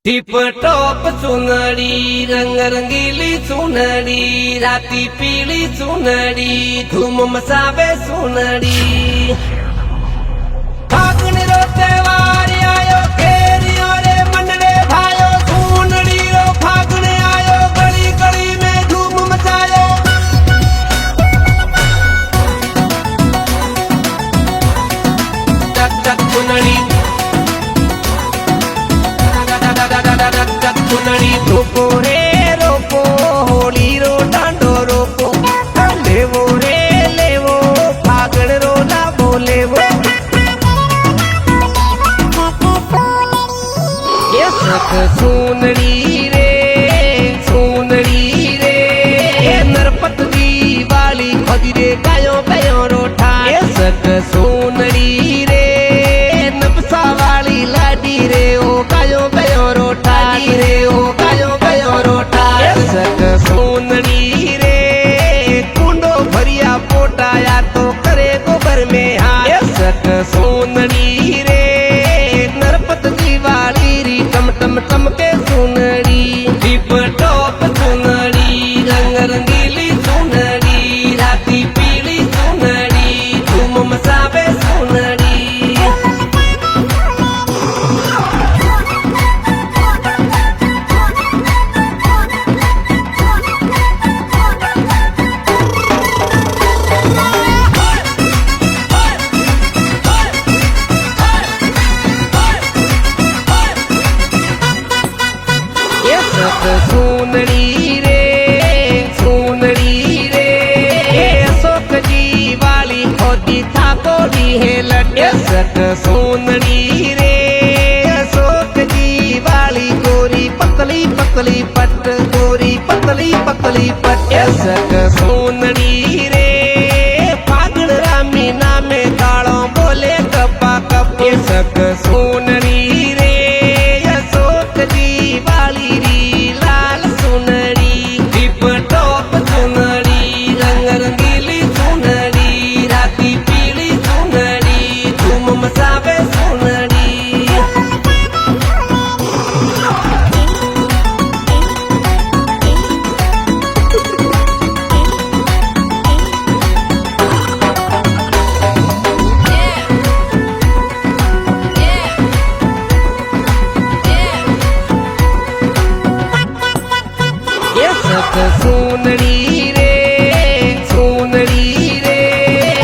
tip top सुनड़ी रंग रंगीली सुनड़ी राती पीली सुनड़ी धूम मसावे सुनड़ी फागुन रो त्योहार आयो केरियो रे मनड़े भायो सुनड़ी रो फागुन आयो गली गली में धूम मचायो टक टक सुनड़ी रोपो रे रोपो होली रो डांडो रोपो लेवो रे लेवो फागण रो लाभो लेवो ये सख सुनड़ी रे नरपत दी वाली खुदी रे गायो पयो रोठा ये सख सुनड़ी रे नपसा वाली लाडी रे ओ गायो पयो रोठा रे ओ सक सोनड़ी रे कुंडो भरिया पोटाया तो करे गोबर में हाथ सक सोनड़ी रे नरपत दीवाली री टम टम टम के सुनड़ी टिप टॉप सुनड़ी रंग रंगीली सुनड़ी राती पीली सुनड़ी धूम मसावे सुनड़ी सुनड़ी रे अशोक जी वाली खोदी था कोली है लटे सक सुनड़ी रे अशोक जी वाली गोरी पतली पतली पट गोरी पतली पतली पट सक सुनड़ी रे फागुन रामी नामे कालो बोले कपा कप सक सुनड़ी रे अशोक जी वाली री सुनड़ी रे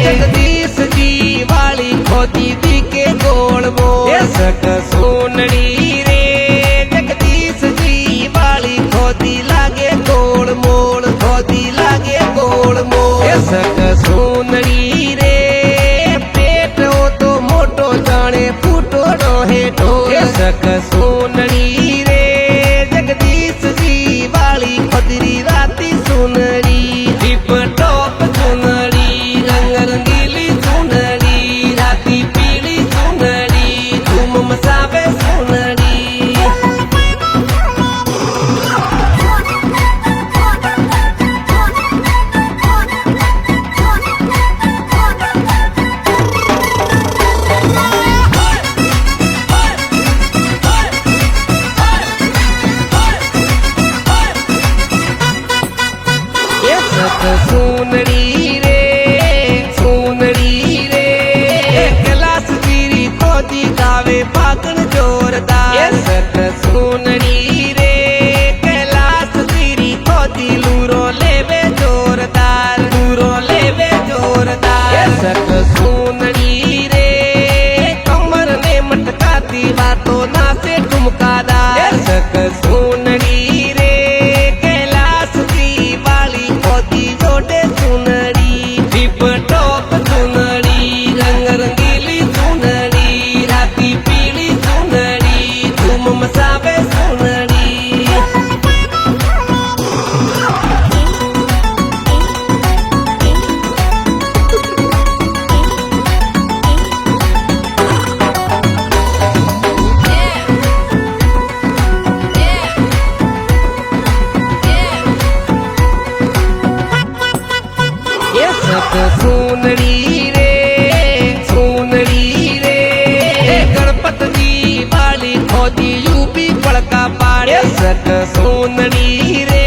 जगदीश जी वाली खोदी दी के गोल वो सक सुनड़ी रे जगदीश जी वाली खोदी लागे गोल मोल खोदी लागे गोल मोल सक सुनड़ी रे पेट हो तो मोटो जाने फूटो रोहे ढोल सक सुनड़ी रे जगदीश जी वाली खोदरी राती सुनड़ी टिप टॉप सुनड़ी रंग रंगीली सुनड़ी राती पीली सुनड़ी धूम मसावे सुनड़ी सुनड़ी रे कैलाश जीरी खोदी गावे फागुन जोरदार सक सुनड़ी रे कैलाश जीरी खोदी लूरो लेवे जोरदार सक सुनड़ी रे कमर ने मटकाती बातों ना से ठुमकादार सक सुनड़ी रे कैलाश जी वाली खोदी जोड़े सुनड़ी टिप टॉप सुनड़ी रंग रंगीली सुनड़ी राती पीली सुनड़ी धूम मसावे सुनड़ी सुनड़ी रे गणपत जी वाली खोदी यूपी पड़का પાડે સક સોનડી રે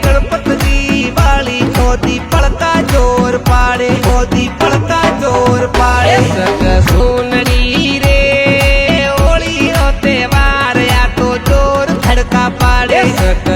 ગણપતજી વાળી ખોદી પડતા જોર પાડે ખોદી પડતા જોર પાડે સક સોનડી રે હોળી નો તહેવાર આ તો જોર ધડકા પાડે સક